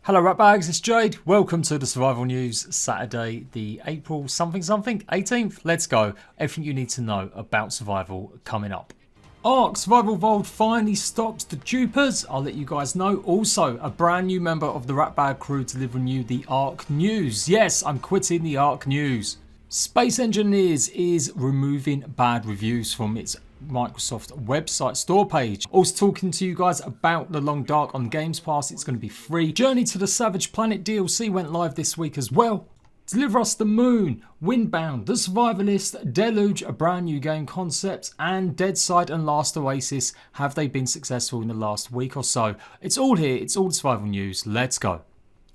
Hello ratbags, it's Jade. Welcome to the Survival News, Saturday the April something 18th. Let's go. Everything you need to know about survival coming up. ARK Survival Evolved finally stops the dupers. I'll let you guys know. Also, a brand new member of the ratbag crew delivering you the ARK news. Yes, I'm quitting the ARK news. Space Engineers is removing bad reviews from its Microsoft website store page. Also talking to you guys about The Long Dark on Games Pass. It's going to be free. Journey to the Savage Planet DLC went live this week as well. Deliver Us the Moon, Windbound, The Survivalist, Deluge, a brand new game concept, and Deadside and Last Oasis. Have they been successful in the last week or so? It's all here. It's all survival news. Let's go.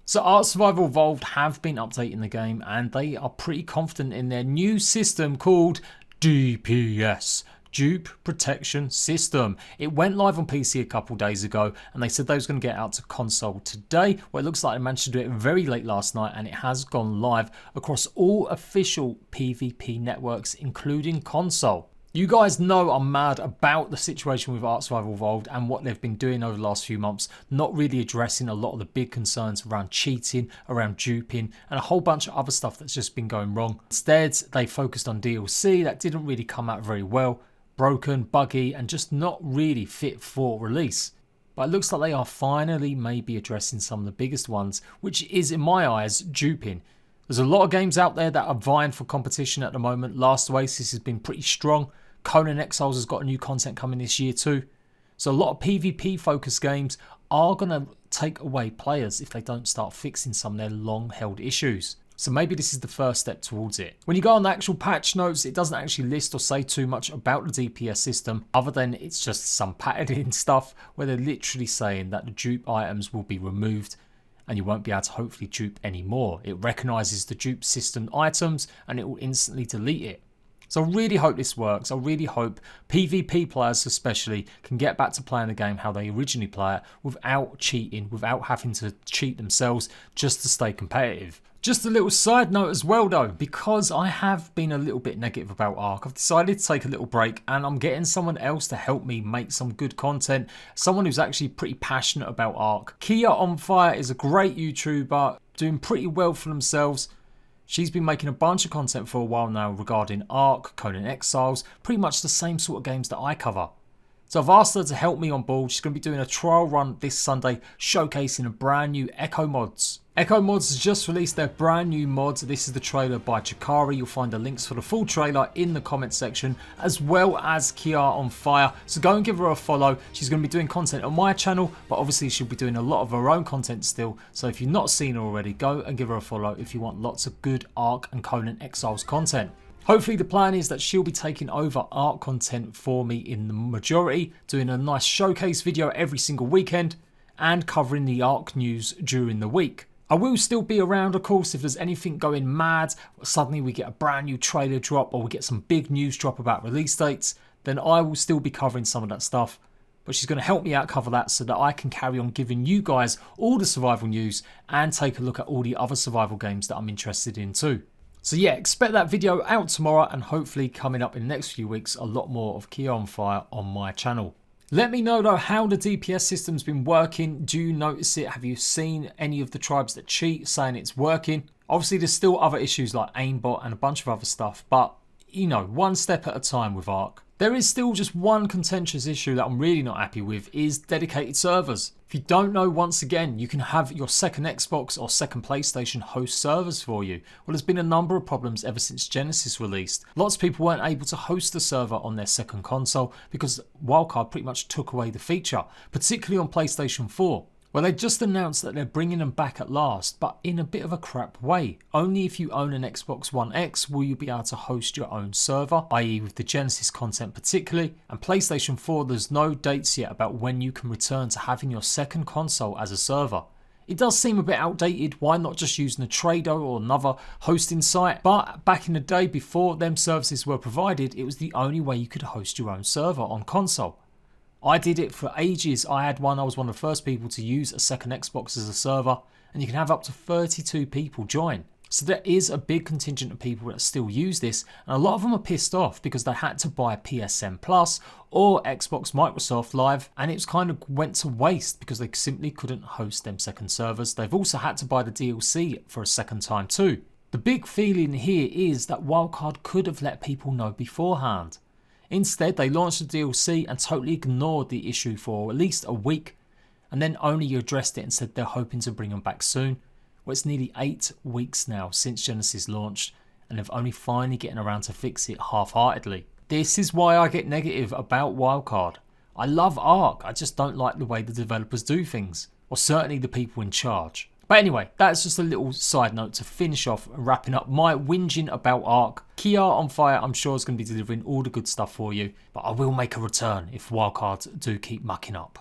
So ARK Survival Evolved have been updating the game and they are pretty confident in their new system called DPS. Dupe Protection System. It went live on PC a couple days ago and they said they was going to get out to console today. Well, it looks like they managed to do it very late last night and it has gone live across all official PvP networks including console. You guys know I'm mad about the situation with ARK Survival Evolved and what they've been doing over the last few months, not really addressing a lot of the big concerns around cheating, around duping, and a whole bunch of other stuff that's just been going wrong. Instead, they focused on DLC that didn't really come out very well, broken, buggy, and just not really fit for release. But it looks like they are finally maybe addressing some of the biggest ones, which is, in my eyes, duping. There's a lot of games out there that are vying for competition at the moment. Last Oasis has been pretty strong. Conan Exiles has got new content coming this year too. So a lot of PvP focused games are going to take away players if they don't start fixing some of their long held issues. So maybe this is the first step towards it. When you go on the actual patch notes, it doesn't actually list or say too much about the DPS system other than it's just some padding stuff where they're literally saying that the dupe items will be removed and you won't be able to hopefully dupe anymore. It recognises the dupe system items and it will instantly delete it. So I really hope this works. I really hope PvP players especially can get back to playing the game how they originally play it without cheating, without having to cheat themselves just to stay competitive. Just a little side note as well though, because I have been a little bit negative about ARK, I've decided to take a little break and I'm getting someone else to help me make some good content. Someone who's actually pretty passionate about ARK. Kia on Fire is a great YouTuber, doing pretty well for themselves. She's been making a bunch of content for a while now regarding ARK, Conan Exiles, pretty much the same sort of games that I cover. So I've asked her to help me on board. She's going to be doing a trial run this Sunday showcasing a brand new Echo Mods. Echo Mods has just released their brand new mods. This is the trailer by Chikari. You'll find the links for the full trailer in the comment section as well as Kia on Fire. So go and give her a follow. She's going to be doing content on my channel, but obviously she'll be doing a lot of her own content still. So if you've not seen her already, go and give her a follow if you want lots of good ARK and Conan Exiles content. Hopefully the plan is that she'll be taking over ARK content for me in the majority, doing a nice showcase video every single weekend and covering the ARK news during the week. I will still be around, of course, if there's anything going mad, suddenly we get a brand new trailer drop or we get some big news drop about release dates, then I will still be covering some of that stuff. But she's going to help me out cover that so that I can carry on giving you guys all the survival news and take a look at all the other survival games that I'm interested in too. So yeah, expect that video out tomorrow and hopefully coming up in the next few weeks a lot more of Kia on Fire on my channel. Let me know though how the DPS system's been working. Do you notice it? Have you seen any of the tribes that cheat saying it's working? Obviously there's still other issues like aimbot and a bunch of other stuff, but you know, one step at a time with ARK. There is still just one contentious issue that I'm really not happy with is dedicated servers. If you don't know, once again, you can have your second Xbox or second PlayStation host servers for you. Well, there's been a number of problems ever since Genesis released. Lots of people weren't able to host a server on their second console because Wildcard pretty much took away the feature, particularly on PlayStation 4. Well, they just announced that they're bringing them back at last, but in a bit of a crap way. Only if you own an Xbox One X will you be able to host your own server, i.e. with the Genesis content particularly. And PlayStation 4, there's no dates yet about when you can return to having your second console as a server. It does seem a bit outdated, why not just using a Trado or another hosting site? But back in the day before them services were provided, it was the only way you could host your own server on console. I did it for ages. I had one, I was one of the first people to use a second Xbox as a server, and you can have up to 32 people join. So there is a big contingent of people that still use this, and a lot of them are pissed off because they had to buy PSN Plus or Xbox Microsoft Live, and it's kind of went to waste because they simply couldn't host them second servers. They've also had to buy the DLC for a second time too. The big feeling here is that Wildcard could have let people know beforehand. Instead, they launched the DLC and totally ignored the issue for at least a week, and then only addressed it and said they're hoping to bring them back soon. Well, it's nearly 8 weeks now since Genesis launched, and they've only finally getting around to fix it half-heartedly. This is why I get negative about Wildcard. I love ARK, I just don't like the way the developers do things, or certainly the people in charge. But anyway, that's just a little side note to finish off wrapping up my whinging about ARK. Kia on Fire, I'm sure is going to be delivering all the good stuff for you, but I will make a return if Wildcards do keep mucking up.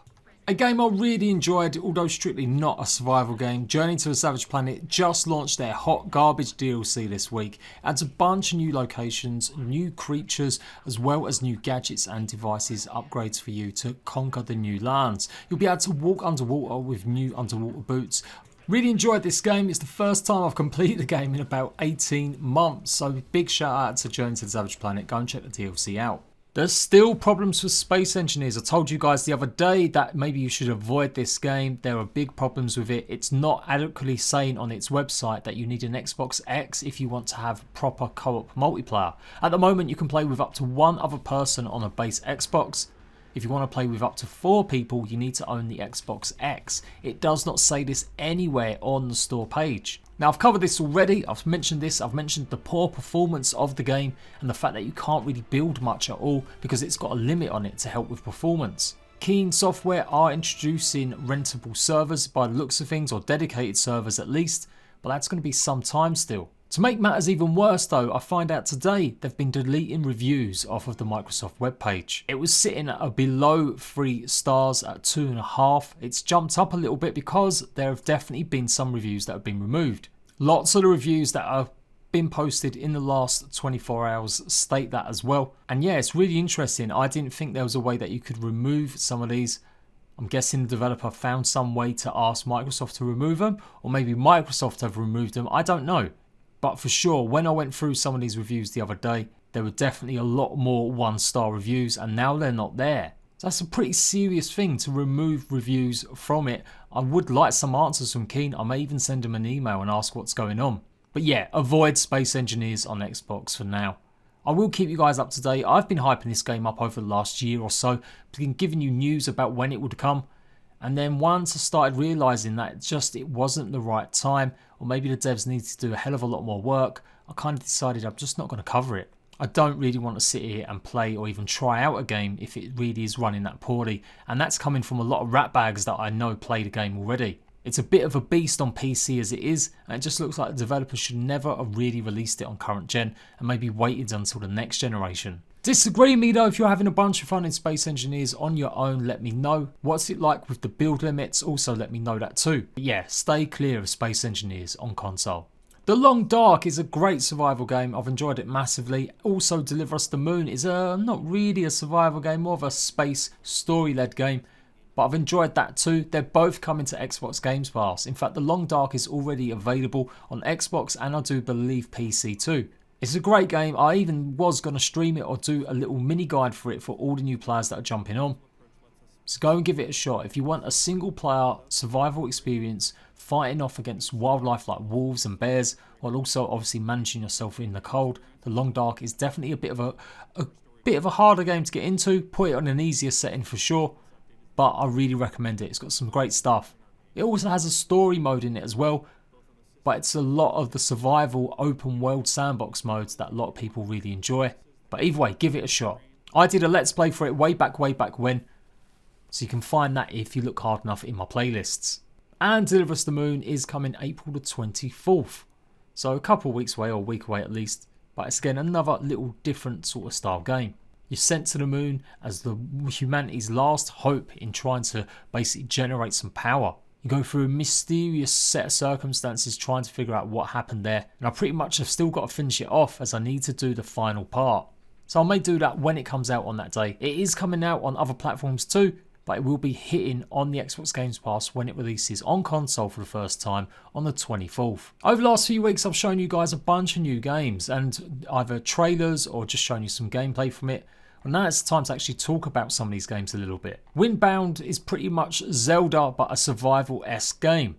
A game I really enjoyed, although strictly not a survival game, Journey to a Savage Planet just launched their hot garbage DLC this week. Adds a bunch of new locations, new creatures, as well as new gadgets and devices upgrades for you to conquer the new lands. You'll be able to walk underwater with new underwater boots. Really enjoyed this game. It's the first time I've completed the game in about 18 months. So big shout out to Journey to the Savage Planet. Go and check the DLC out. There's still problems with Space Engineers. I told you guys the other day that maybe you should avoid this game. There are big problems with it. It's not adequately saying on its website that you need an Xbox X if you want to have proper co-op multiplayer. At the moment you can play with up to one other person on a base Xbox. If you want to play with up to 4 people, you need to own the Xbox X. It does not say this anywhere on the store page. Now I've covered this already, I've mentioned the poor performance of the game and the fact that you can't really build much at all because it's got a limit on it to help with performance. Keen Software are introducing rentable servers by the looks of things, or dedicated servers at least, but that's going to be some time still. To make matters even worse though, I find out today they've been deleting reviews off of the Microsoft webpage. It was sitting at a below 3 stars at 2.5. It's jumped up a little bit because there have definitely been some reviews that have been removed. Lots of the reviews that have been posted in the last 24 hours state that as well. And yeah, it's really interesting. I didn't think there was a way that you could remove some of these. I'm guessing the developer found some way to ask Microsoft to remove them, or maybe Microsoft have removed them. I don't know. But for sure, when I went through some of these reviews the other day, there were definitely a lot more 1-star reviews, and now they're not there. So that's a pretty serious thing to remove reviews from it. I would like some answers from Keen. I may even send them an email and ask what's going on. But yeah, avoid Space Engineers on Xbox for now. I will keep you guys up to date. I've been hyping this game up over the last year or so, been giving you news about when it would come. And then once I started realising that it wasn't the right time, or maybe the devs needed to do a hell of a lot more work, I kind of decided I'm just not going to cover it. I don't really want to sit here and play or even try out a game if it really is running that poorly, and that's coming from a lot of ratbags that I know play the game already. It's a bit of a beast on PC as it is, and it just looks like the developers should never have really released it on current gen and maybe waited until the next generation. Disagree me though, if you're having a bunch of fun in Space Engineers on your own, let me know. What's it like with the build limits? Also let me know that too. But yeah, stay clear of Space Engineers on console. The Long Dark is a great survival game. I've enjoyed it massively. Also, Deliver Us the Moon is not really a survival game, more of a space story-led game. But I've enjoyed that too. They're both coming to Xbox Games Pass. In fact, The Long Dark is already available on Xbox and I do believe PC too. It's a great game. I even was going to stream it or do a little mini guide for it for all the new players that are jumping on. So go and give it a shot. If you want a single player survival experience fighting off against wildlife like wolves and bears, while also obviously managing yourself in the cold, The Long Dark is definitely a bit of a harder game to get into. Put it on an easier setting for sure, but I really recommend it. It's got some great stuff. It also has a story mode in it as well, but it's a lot of the survival open world sandbox modes that a lot of people really enjoy. But either way, give it a shot. I did a let's play for it way back when, so you can find that if you look hard enough in my playlists. And Deliver Us the Moon is coming April the 24th, so a couple of weeks away, or a week away at least. But it's again another little different sort of style game. You're sent to the moon as humanity's last hope in trying to basically generate some power. You go through a mysterious set of circumstances trying to figure out what happened there, and I pretty much have still got to finish it off as I need to do the final part. So I may do that when it comes out on that day. It is coming out on other platforms too, but it will be hitting on the Xbox Games Pass when it releases on console for the first time on the 24th. Over the last few weeks I've shown you guys a bunch of new games and either trailers or just shown you some gameplay from it. And now it's time to actually talk about some of these games a little bit. Windbound is pretty much Zelda but a survival-esque game.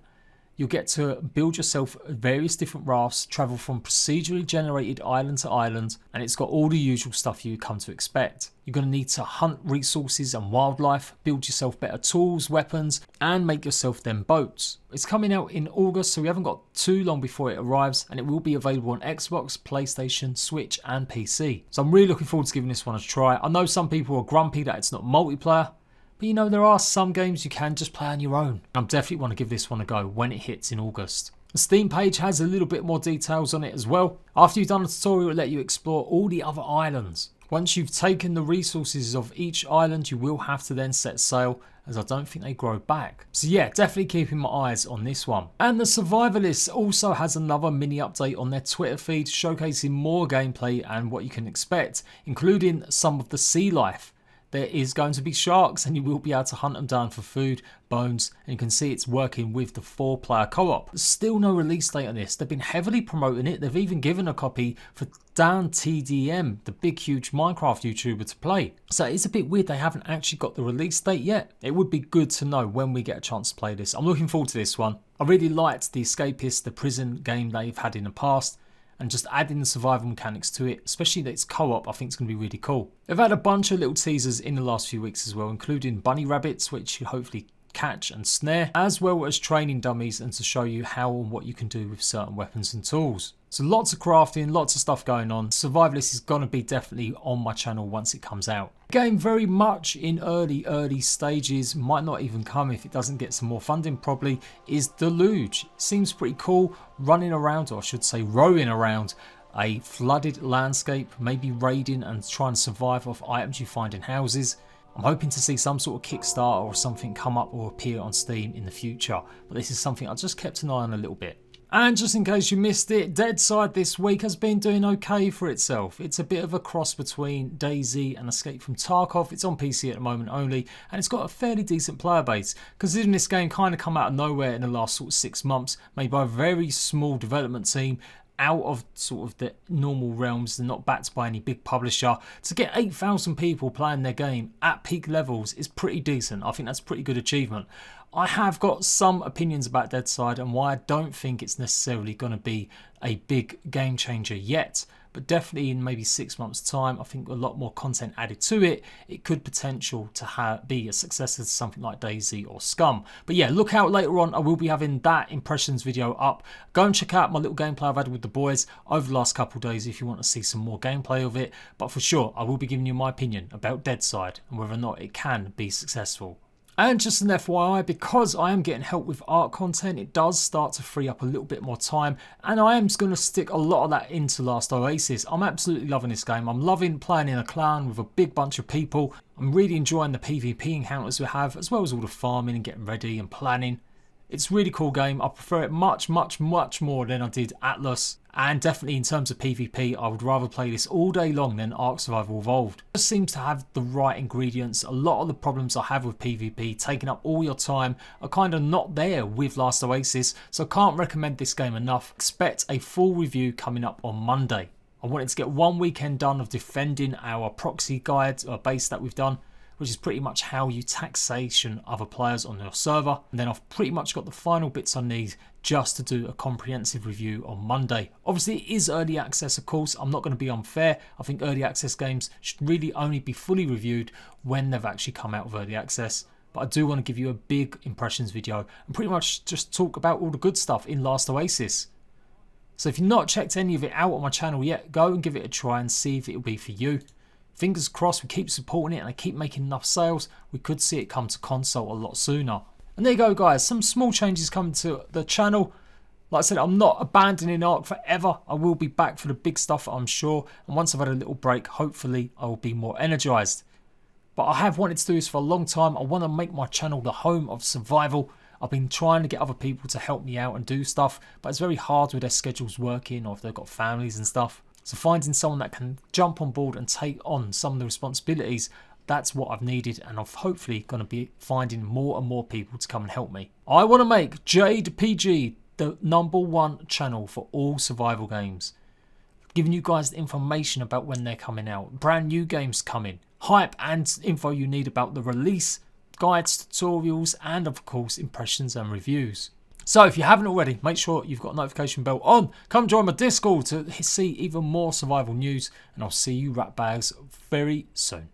You'll get to build yourself various different rafts, travel from procedurally generated island to island, and it's got all the usual stuff you come to expect. You're going to need to hunt resources and wildlife, build yourself better tools, weapons, and make yourself them boats. It's coming out in August, so we haven't got too long before it arrives, and it will be available on Xbox, PlayStation, Switch, and PC. So I'm really looking forward to giving this one a try. I know some people are grumpy that it's not multiplayer, but you know, there are some games you can just play on your own. I definitely want to give this one a go when it hits in August. The Steam page has a little bit more details on it as well. After you've done the tutorial, it'll let you explore all the other islands. Once you've taken the resources of each island, you will have to then set sail, as I don't think they grow back. So yeah, definitely keeping my eyes on this one. And the Survivalists also has another mini update on their Twitter feed, showcasing more gameplay and what you can expect, including some of the sea life. There is going to be sharks and you will be able to hunt them down for food, bones, and you can see it's working with the 4-player co-op. There's still no release date on this. They've been heavily promoting it. They've even given a copy for Dan TDM, the big huge Minecraft YouTuber, to play. So it's a bit weird they haven't actually got the release date yet. It would be good to know when we get a chance to play this. I'm looking forward to this one. I really liked the Escapist, the prison game they've had in the past. And just adding the survival mechanics to it, especially that it's co-op, I think it's going to be really cool. They've had a bunch of little teasers in the last few weeks as well, including bunny rabbits, which you hopefully catch and snare, as well as training dummies and to show you how and what you can do with certain weapons and tools. So lots of crafting, lots of stuff going on. Survivalist is going to be definitely on my channel once it comes out. Game very much in early stages, might not even come if it doesn't get some more funding probably, is Deluge. Seems pretty cool, running around, or I should say rowing around a flooded landscape, maybe raiding and trying to survive off items you find in houses. I'm hoping to see some sort of Kickstarter or something come up or appear on Steam in the future, but this is something I just kept an eye on a little bit. And just in case you missed it, Deadside this week has been doing okay for itself. It's a bit of a cross between DayZ and Escape from Tarkov. It's on PC at the moment only, and it's got a fairly decent player base. Considering this game kind of come out of nowhere in the last sort of 6 months, made by a very small development team, out of sort of the normal realms and not backed by any big publisher, to get 8,000 people playing their game at peak levels is pretty decent. I think that's a pretty good achievement. I have got some opinions about Deadside and why I don't think it's necessarily going to be a big game changer yet, but definitely in maybe 6 months time, I think a lot more content added to it, it could potential to be a successor to something like DayZ or Scum. But yeah, look out later on, I will be having that impressions video up. Go and check out my little gameplay I've had with the boys over the last couple of days if you want to see some more gameplay of it. But for sure, I will be giving you my opinion about Deadside and whether or not it can be successful. And just an FYI, because I am getting help with ARK content, it does start to free up a little bit more time, and I am going to stick a lot of that into Last Oasis. I'm absolutely loving this game. I'm loving playing in a clan with a big bunch of people. I'm really enjoying the PvP encounters we have, as well as all the farming and getting ready and planning. It's a really cool game. I prefer it much more than I did Atlas. And definitely in terms of PvP, I would rather play this all day long than ARK Survival Evolved. It just seems to have the right ingredients. A lot of the problems I have with PvP, taking up all your time, are kind of not there with Last Oasis. So I can't recommend this game enough. Expect a full review coming up on Monday. I wanted to get one weekend done of defending our proxy guide base that we've done, which is pretty much how you taxation other players on your server. And then I've pretty much got the final bits I need just to do a comprehensive review on Monday. Obviously it is early access, of course. I'm not going to be unfair. I think early access games should really only be fully reviewed when they've actually come out of early access. But I do want to give you a big impressions video and pretty much just talk about all the good stuff in Last Oasis. So if you've not checked any of it out on my channel yet, go and give it a try and see if it'll be for you. Fingers crossed we keep supporting it and I keep making enough sales, we could see it come to console a lot sooner. And there you go guys, some small changes coming to the channel. Like I said, I'm not abandoning ARK forever. I will be back for the big stuff, I'm sure. And once I've had a little break, hopefully I will be more energized. But I have wanted to do this for a long time. I want to make my channel the home of survival. I've been trying to get other people to help me out and do stuff, but it's very hard with their schedules working or if they've got families and stuff. So finding someone that can jump on board and take on some of the responsibilities That's what I've needed, and I'm hopefully going to be finding more and more people to come and help me. I want to make Jade PG the #1 channel for all survival games, giving you guys the information about when they're coming out, brand new games coming, hype and info you need about the release, guides, tutorials, and of course impressions and reviews. So if you haven't already, make sure you've got a notification bell on. Come join my Discord to see even more survival news, and I'll see you rat bags very soon.